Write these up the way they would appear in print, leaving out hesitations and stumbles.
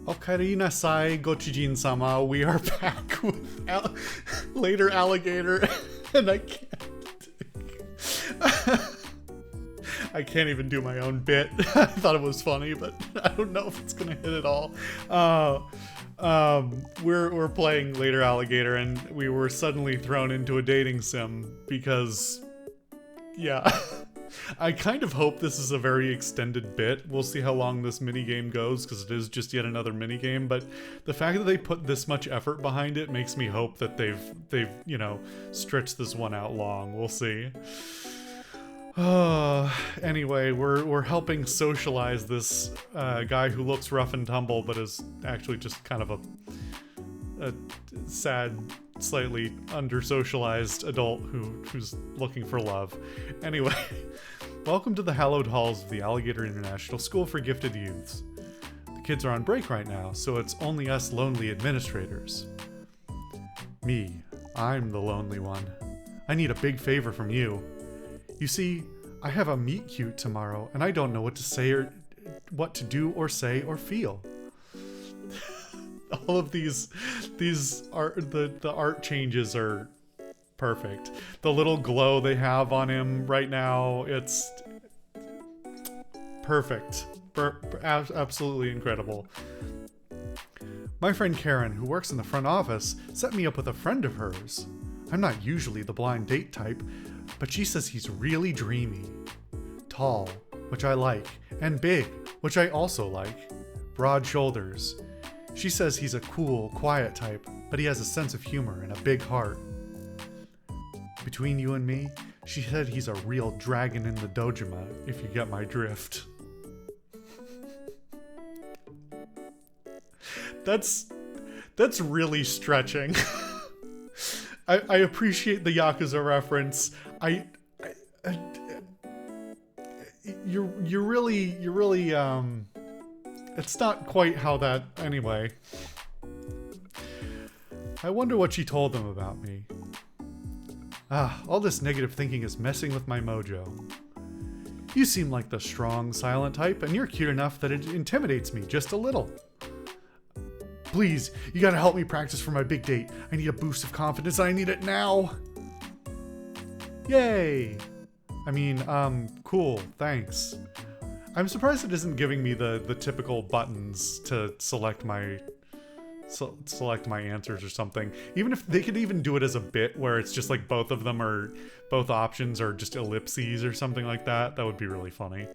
Ocarina sai Gochijin-sama. We are back with later Alligator, and I can't even do my own bit. I thought it was funny, but I don't know if it's gonna hit at all. We're playing later Alligator, and we were suddenly thrown into a dating sim because, yeah. I kind of hope this is a very extended bit. We'll see how long this minigame goes, because it is just yet another minigame, but the fact that they put this much effort behind it makes me hope that they've you know, stretched this one out long. We'll see. Anyway, we're helping socialize this guy who looks rough and tumble, but is actually just kind of a sad, slightly under-socialized adult who's looking for love. Anyway, welcome to the hallowed halls of the Alligator International School for Gifted Youths. The kids are on break right now, so it's only us lonely administrators. Me, I'm the lonely one. I need a big favor from you. You see, I have a meet cute tomorrow, and I don't know what to say or what to do or say or feel. All of these art, the art changes are perfect. The little glow they have on him right now, it's perfect. Absolutely incredible. My friend Karen, who works in the front office, set me up with a friend of hers. I'm not usually the blind date type, but she says he's really dreamy. Tall, which I like, and big, which I also like. Broad shoulders. She says he's a cool, quiet type, but he has a sense of humor and a big heart. Between you and me, she said he's a real dragon in the dojima, if you get my drift. That's really stretching. I appreciate the Yakuza reference. You're really it's not quite how that, anyway. I wonder what she told them about me. All this negative thinking is messing with my mojo. You seem like the strong, silent type, and you're cute enough that it intimidates me just a little. Please, you gotta help me practice for my big date. I need a boost of confidence, and I need it now. Yay! I mean, cool, thanks. I'm surprised it isn't giving me the typical buttons to select my answers or something. Even if they could even do it as a bit where it's just like both options are just ellipses or something like that, that would be really funny.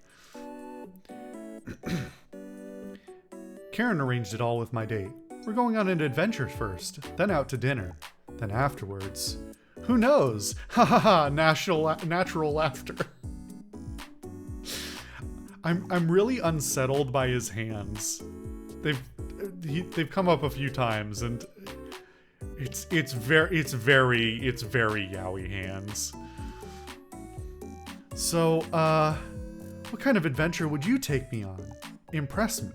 Karen arranged it all with my date. We're going on an adventure first, then out to dinner, then afterwards. Who knows? Ha ha ha! Natural laughter. I'm really unsettled by his hands. They've come up a few times, and it's very yaoi hands. So, what kind of adventure would you take me on? Impress me.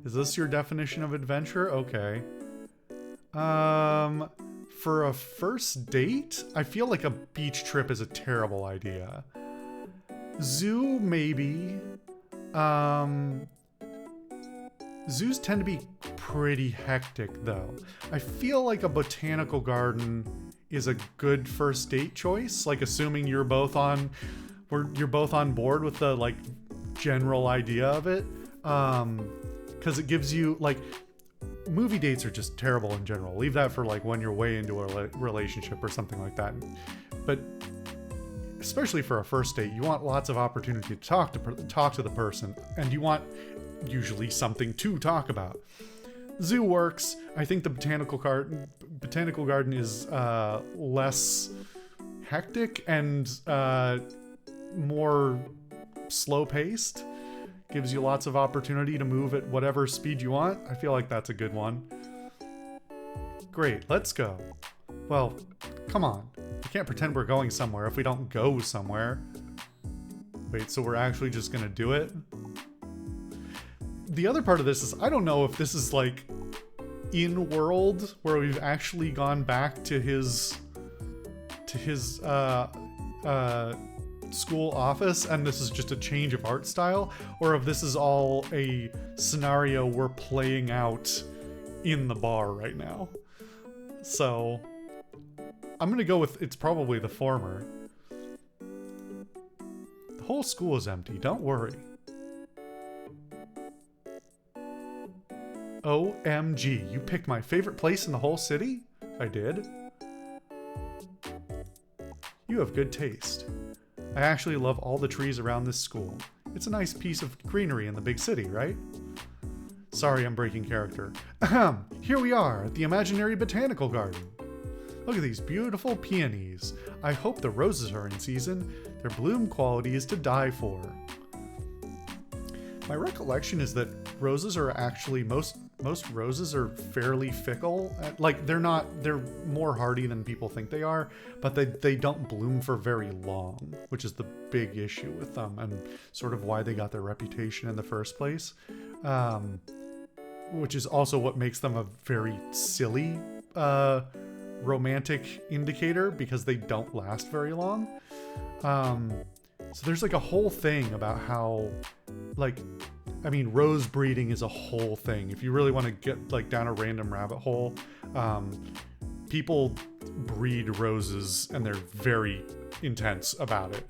Is this your definition of adventure? Okay. For a first date, I feel like a beach trip is a terrible idea. Zoo, maybe. Zoos tend to be pretty hectic, though. I feel like a botanical garden is a good first date choice, like assuming you're both on board with the like general idea of it, because it gives you like, movie dates are just terrible in general. Leave that for like when you're way into a relationship or something like that. But especially for a first date, you want lots of opportunity to talk to the person, and you want usually something to talk about. Zoo works. I think the botanical garden is less hectic and more slow-paced. Gives you lots of opportunity to move at whatever speed you want. I feel like that's a good one. Great, let's go. Well, come on. We can't pretend we're going somewhere if we don't go somewhere. Wait, so we're actually just gonna do it? The other part of this is, I don't know if this is like in-world, where we've actually gone back to his school office and this is just a change of art style, or if this is all a scenario we're playing out in the bar right now. So I'm gonna go with it's probably the former. The whole school is empty, don't worry. OMG, you picked my favorite place in the whole city? I did. You have good taste. I actually love all the trees around this school. It's a nice piece of greenery in the big city, right? Sorry, I'm breaking character. Ahem, here we are at the imaginary botanical garden. Look at these beautiful peonies. I hope the roses are in season. Their bloom quality is to die for. My recollection is that roses are actually, most roses are fairly fickle. Like, they're more hardy than people think they are, but they don't bloom for very long, which is the big issue with them and sort of why they got their reputation in the first place. Which is also what makes them a very silly romantic indicator, because they don't last very long. So there's like a whole thing about how, like, I mean, rose breeding is a whole thing. If you really want to get like down a random rabbit hole, people breed roses and they're very intense about it.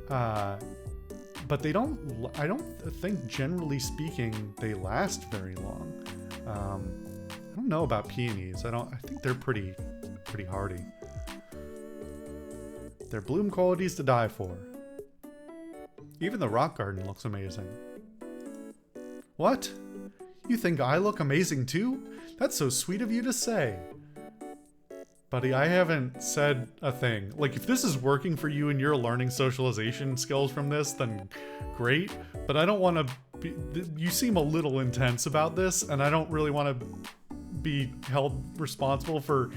But they don't, I don't think, generally speaking, they last very long. I don't know about peonies. I think they're pretty hardy. Their bloom qualities to die for. Even the rock garden looks amazing. What? You think I look amazing too? That's so sweet of you to say. Buddy, I haven't said a thing. Like, if this is working for you and you're learning socialization skills from this, then great. But I don't want to be... You seem a little intense about this, and I don't really want to be held responsible for,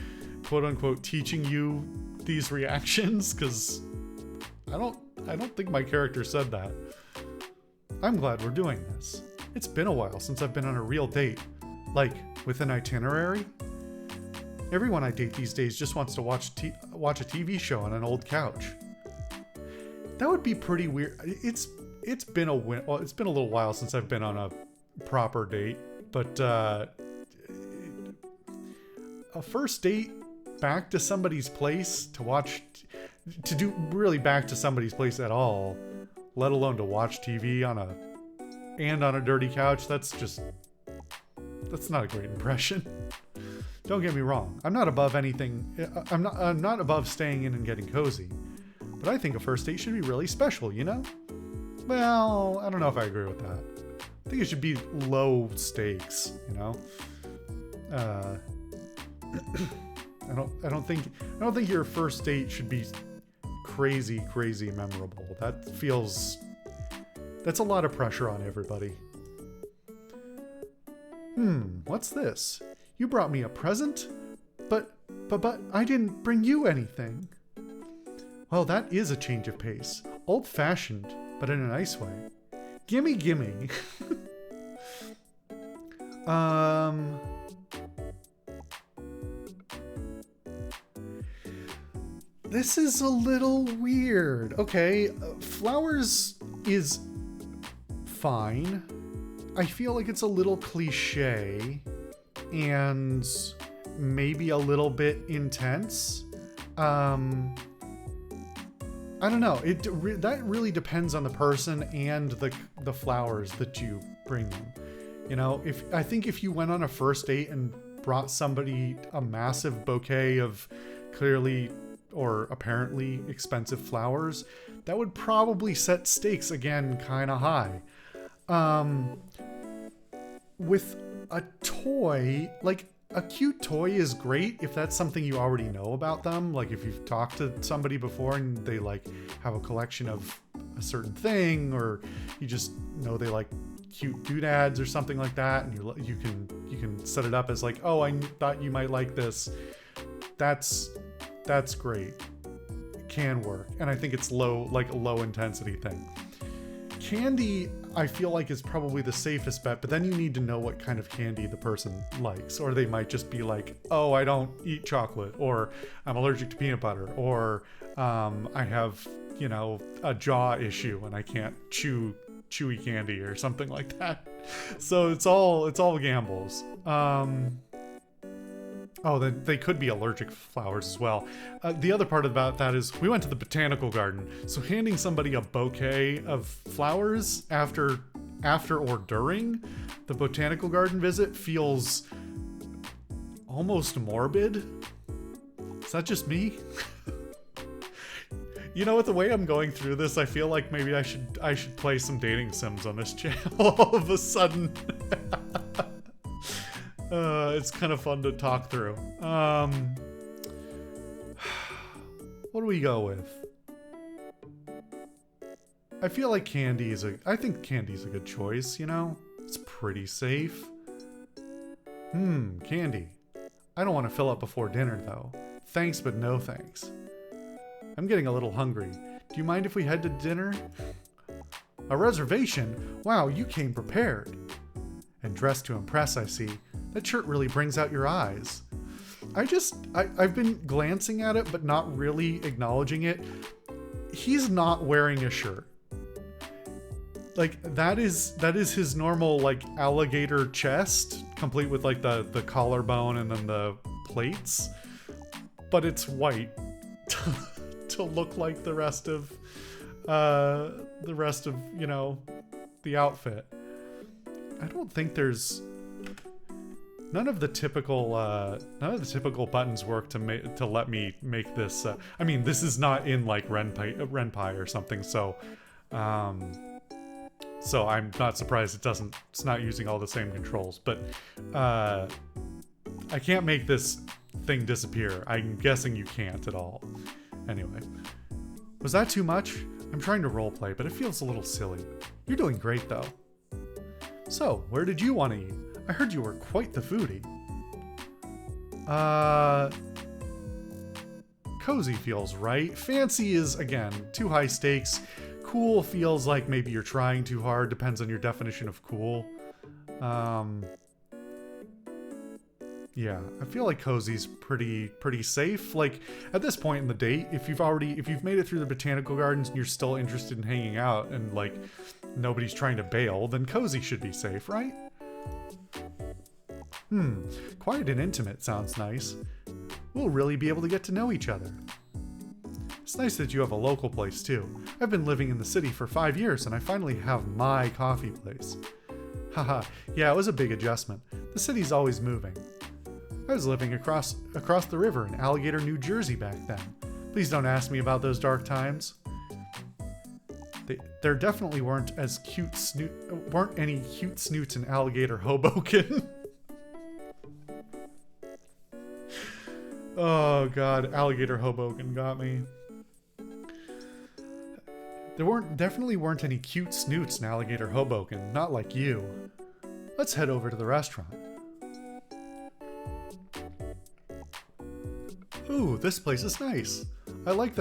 quote-unquote, teaching you these reactions, because I don't think my character said that. I'm glad we're doing this. It's been a while since I've been on a real date. Like, with an itinerary? Everyone I date these days just wants to watch a TV show on an old couch. That would be pretty weird. It's been a little while since I've been on a proper date, but a first date back to somebody's place to do really back to somebody's place at all, let alone to watch TV on a dirty couch. That's not a great impression. Don't get me wrong. I'm not above anything. I'm not above staying in and getting cozy. But I think a first date should be really special, you know? Well, I don't know if I agree with that. I think it should be low stakes, you know? I don't think your first date should be crazy memorable. That's a lot of pressure on everybody. What's this? You brought me a present? But I didn't bring you anything. Well, that is a change of pace. Old-fashioned, but in a nice way. Gimme. This is a little weird. Okay, flowers is fine. I feel like it's a little cliche and maybe a little bit intense. I don't know. That really depends on the person and the flowers that you bring them. You know, I think if you went on a first date and brought somebody a massive bouquet of clearly or apparently expensive flowers, that would probably set stakes again kind of high. With a toy, like a cute toy is great if that's something you already know about them. Like if you've talked to somebody before and they like have a collection of a certain thing, or you just know they like cute doodads or something like that, and you can set it up as like, oh, I thought you might like this. That's great. It can work, and I think it's a low intensity thing. Candy, I feel like, is probably the safest bet, but then you need to know what kind of candy the person likes, or they might just be like, oh, I don't eat chocolate, or I'm allergic to peanut butter, or I have you know, a jaw issue and I can't chew chewy candy or something like that. So it's all gambles. Oh, they could be allergic to flowers as well. The other part about that is we went to the botanical garden, so handing somebody a bouquet of flowers after or during the botanical garden visit feels almost morbid. Is that just me? You know, with the way I'm going through this, I feel like maybe I should play some dating sims on this channel all of a sudden. It's kind of fun to talk through. What do we go with? I feel like I think candy's a good choice, you know? It's pretty safe. Candy. I don't want to fill up before dinner, though. Thanks, but no thanks. I'm getting a little hungry. Do you mind if we head to dinner? A reservation? Wow, you came prepared. And dressed to impress, I see. That shirt really brings out your eyes. I've been glancing at it, but not really acknowledging it. He's not wearing a shirt. Like, that is his normal, like, alligator chest, complete with, like, the collarbone and then the plates. But it's white to look like the rest of, you know, the outfit. I don't think there's... None of the typical buttons work to let me make this. I mean, this is not in like Ren'Py or something, so so I'm not surprised it's not using all the same controls. But I can't make this thing disappear. I'm guessing you can't at all. Anyway, was that too much? I'm trying to roleplay, but it feels a little silly. You're doing great though. So, where did you want to eat? I heard you were quite the foodie. Cozy feels right. Fancy is, again, too high stakes. Cool feels like maybe you're trying too hard. Depends on your definition of cool. Yeah, I feel like cozy's pretty safe. Like, at this point in the date, if you've made it through the botanical gardens and you're still interested in hanging out and, like, nobody's trying to bail, then cozy should be safe, right? Quiet and intimate sounds nice. We'll really be able to get to know each other. It's nice that you have a local place too. I've been living in the city for 5 years and I finally have my coffee place. Haha, yeah, it was a big adjustment. The city's always moving. I was living across the river in Alligator, New Jersey back then. Please don't ask me about those dark times. There definitely weren't any cute snoots in Alligator, Hoboken. Oh god, Alligator, Hoboken got me. There definitely weren't any cute snoots in Alligator, Hoboken, not like you. Let's head over to the restaurant. Ooh, this place is nice. I like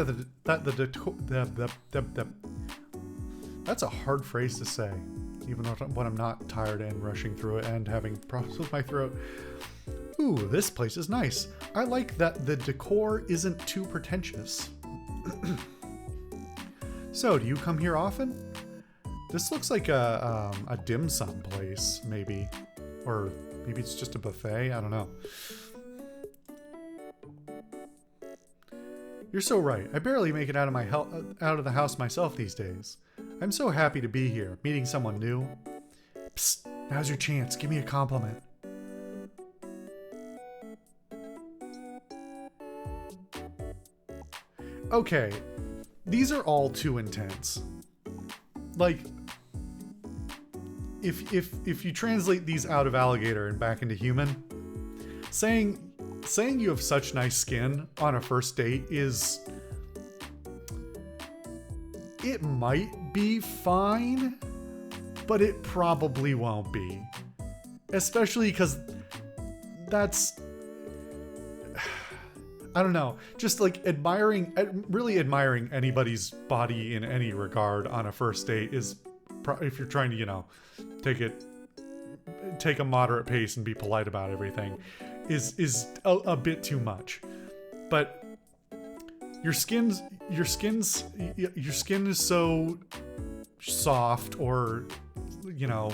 that's a hard phrase to say, even when I'm not tired and rushing through it and having problems with my throat. Ooh, this place is nice. I like that the decor isn't too pretentious. So, do you come here often? This looks like a dim sum place, maybe. Or maybe it's just a buffet, I don't know. You're so right. I barely make it out of the house myself these days. I'm so happy to be here, meeting someone new. Psst, now's your chance. Give me a compliment. Okay, these are all too intense. Like, if you translate these out of alligator and back into human, saying you have such nice skin on a first date is... It might be fine, but it probably won't be. Especially because that's... I don't know. Just like really admiring anybody's body in any regard on a first date is... If you're trying to, you know, take a moderate pace and be polite about everything, is a bit too much. But your skin's your skin's your skin is so soft, or you know,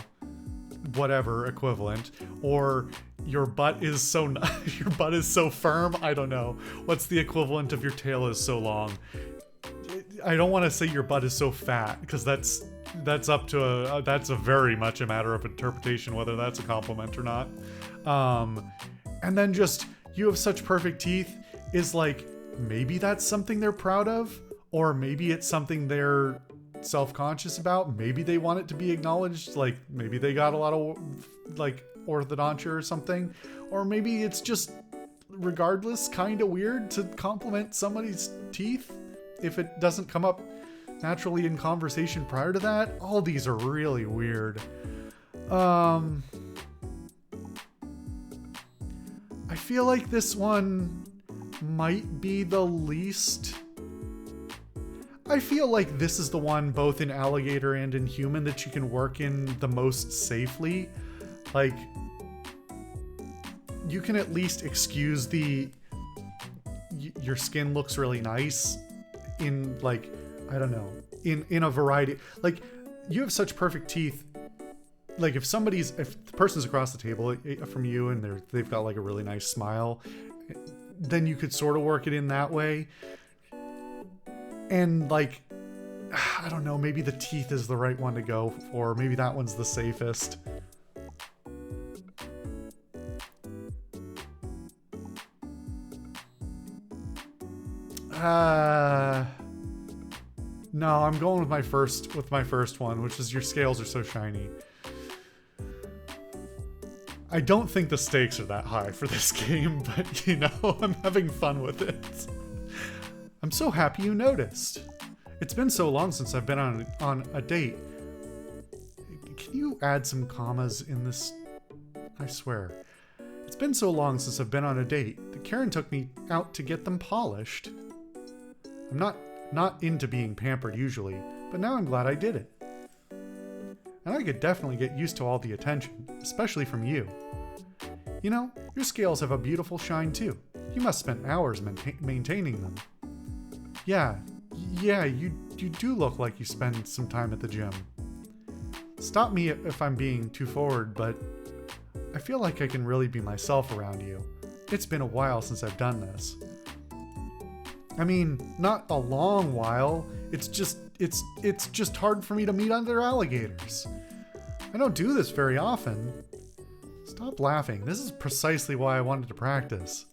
whatever equivalent, or your butt is so your butt is so firm. I don't know what's the equivalent of your tail is so long. I don't want to say your butt is so fat, because that's up to that's a very much a matter of interpretation whether that's a compliment or not. And then just you have such perfect teeth is like, maybe that's something they're proud of, or maybe it's something they're self-conscious about. Maybe they want it to be acknowledged, like maybe they got a lot of like orthodontia or something, or maybe it's just regardless kind of weird to compliment somebody's teeth if it doesn't come up naturally in conversation prior to that. All these are really weird. I feel like this one might be the least. I feel like this is the one, both in Alligator and in Human, that you can work in the most safely. Like, you can at least excuse the your skin looks really nice in, like, I don't know, in a variety. Like, you have such perfect teeth. Like, if the person's across the table from you and they've got like a really nice smile, then you could sort of work it in that way. And like, I don't know, maybe the teeth is the right one to go for. Maybe that one's the safest. No, I'm going with my first one, which is your scales are so shiny. I don't think the stakes are that high for this game, but you know, I'm having fun with it. I'm so happy you noticed. It's been so long since I've been on a date. Can you add some commas in this? I swear. It's been so long since I've been on a date that Karen took me out to get them polished. I'm not into being pampered usually, but now I'm glad I did it. And I could definitely get used to all the attention, especially from you. You know, your scales have a beautiful shine too. You must spend hours maintaining them. Yeah, you do look like you spend some time at the gym. Stop me if I'm being too forward, but I feel like I can really be myself around you. It's been a while since I've done this. I mean, not a long while. It's just hard for me to meet other alligators. I don't do this very often. Stop laughing. This is precisely why I wanted to practice.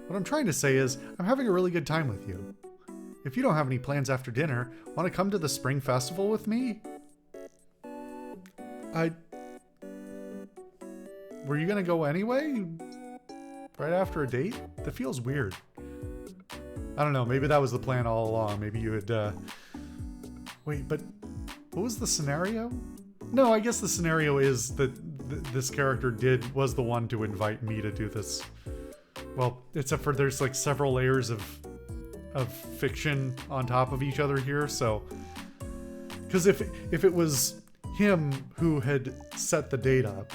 What I'm trying to say is, I'm having a really good time with you. If you don't have any plans after dinner, want to come to the spring festival with me? Were you gonna go anyway? Right after a date? That feels weird. I don't know, maybe that was the plan all along. Maybe you had, wait, but what was the scenario? No, I guess the scenario is that this character was the one to invite me to do this. Well, except for there's like several layers of fiction on top of each other here, so. Because if it was him who had set the date up,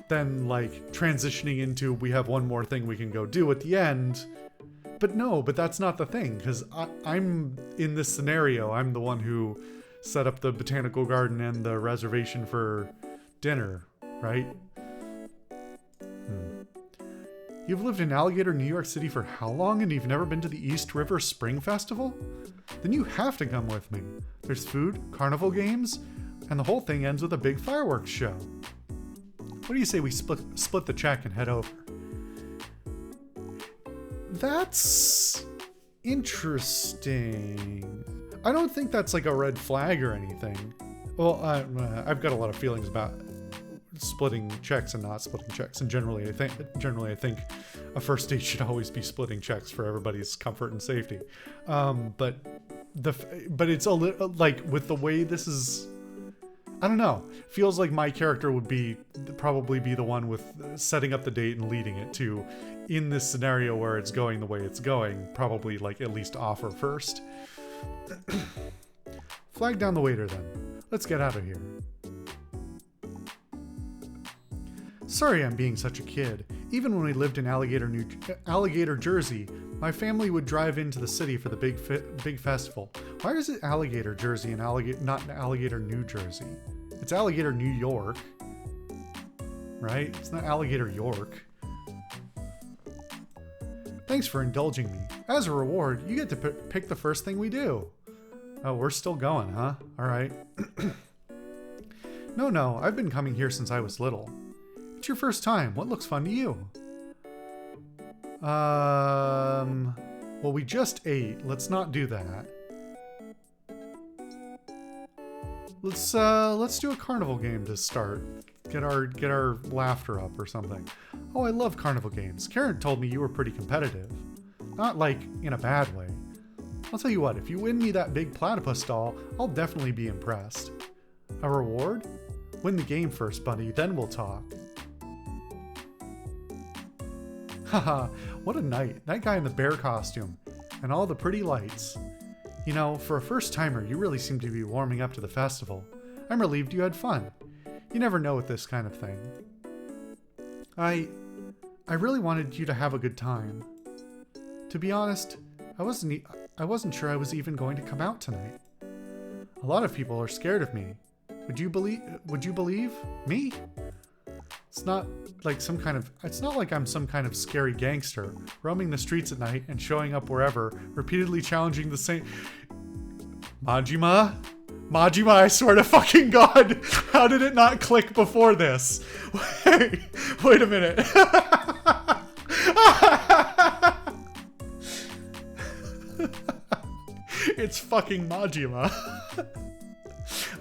then like transitioning into we have one more thing we can go do at the end. But no, but that's not the thing, because I'm in this scenario, I'm the one who set up the botanical garden and the reservation for dinner, right? You've lived in Alligator, New York City for how long, and you've never been to the East River Spring Festival? Then you have to come with me. There's food, carnival games, and the whole thing ends with a big fireworks show. What do you say we split the check and head over? That's interesting. I don't think that's like a red flag or anything. Well, I've got a lot of feelings about splitting checks and not splitting checks, and generally I think a first date should always be splitting checks for everybody's comfort and safety. But it's a little like with the way this is. I don't know. Feels like my character would probably be the one with setting up the date and leading it to, in this scenario where it's going the way it's going, probably like at least offer first. Flag down the waiter then. Let's get out of here. Sorry I'm being such a kid. Even when we lived in Alligator, Jersey, My family would drive into the city for the big festival. Why is it Alligator, Jersey, and not Alligator, New Jersey? It's Alligator, New York, right? It's not Alligator, York. Thanks for indulging me. As a reward, you get to pick the first thing we do. Oh, we're still going, huh? All right. No, I've been coming here since I was little. It's your first time. What looks fun to you? Well, we just ate. Let's not do that. Let's do a carnival game to start. Get our laughter up or something. Oh, I love carnival games. Karen told me you were pretty competitive. Not like in a bad way. I'll tell you what, if you win me that big platypus doll, I'll definitely be impressed. A reward? Win the game first, buddy, then we'll talk. Haha, what a night. That guy in the bear costume. And all the pretty lights. You know, for a first-timer, you really seem to be warming up to the festival. I'm relieved you had fun. You never know with this kind of thing. I really wanted you to have a good time. To be honest, I wasn't sure I was even going to come out tonight. A lot of people are scared of me. Would you believe me? It's not like I'm some kind of scary gangster roaming the streets at night and showing up wherever, repeatedly challenging the same. Majima, I swear to fucking God, how did it not click before this? Wait a minute. It's fucking Majima.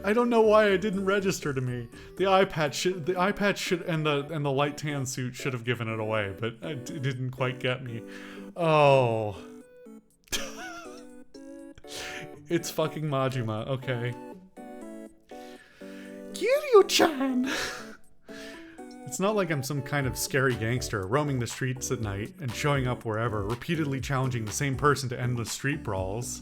I don't know why it didn't register to me. The iPad should, and the light tan suit should have given it away, but it didn't quite get me. Oh. It's fucking Majima, okay. Kiryu-chan! It's not like I'm some kind of scary gangster roaming the streets at night and showing up wherever, repeatedly challenging the same person to endless street brawls.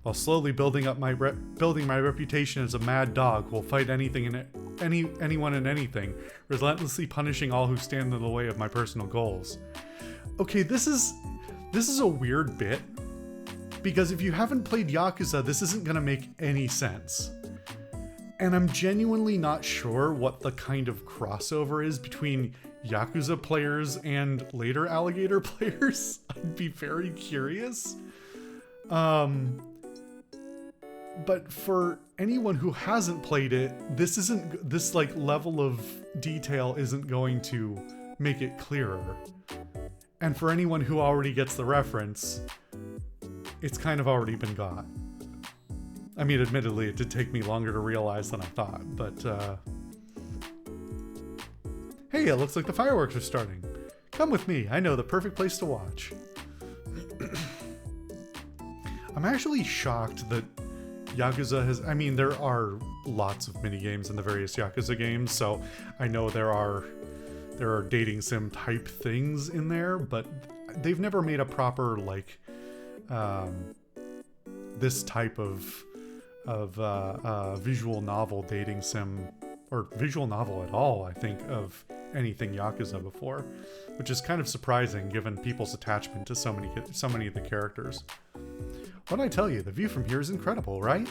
While slowly building my reputation as a mad dog who will fight anyone and anything, relentlessly punishing all who stand in the way of my personal goals. Okay, this is a weird bit, because if you haven't played Yakuza, this isn't gonna make any sense. And I'm genuinely not sure what the kind of crossover is between Yakuza players and later Alligator players. I'd be very curious. But for anyone who hasn't played it, this like level of detail isn't going to make it clearer. And for anyone who already gets the reference, it's kind of already been got. I mean, admittedly, it did take me longer to realize than I thought, but hey, it looks like the fireworks are starting. Come with me, I know the perfect place to watch. I'm actually shocked that Yakuza has, I mean, there are lots of minigames in the various Yakuza games, so I know there are dating sim type things in there, but they've never made a proper, like, this type of visual novel dating sim, or visual novel at all, I think, of anything Yakuza before, which is kind of surprising given people's attachment to so many of the characters. What'd I tell you? The view from here is incredible, right?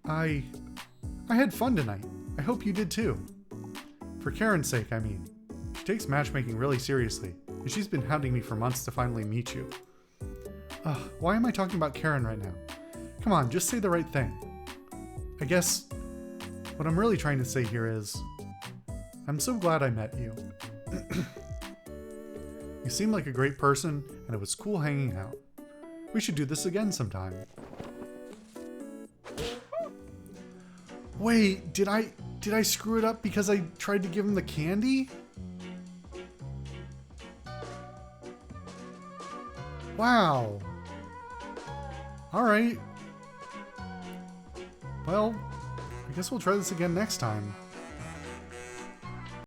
I had fun tonight. I hope you did too. For Karen's sake, I mean. She takes matchmaking really seriously, and she's been hounding me for months to finally meet you. Why am I talking about Karen right now? Come on, just say the right thing. I guess what I'm really trying to say here is, I'm so glad I met you. You seem like a great person, and it was cool hanging out. We should do this again sometime. Wait, did I screw it up because I tried to give him the candy? Wow. Alright. Well, I guess we'll try this again next time.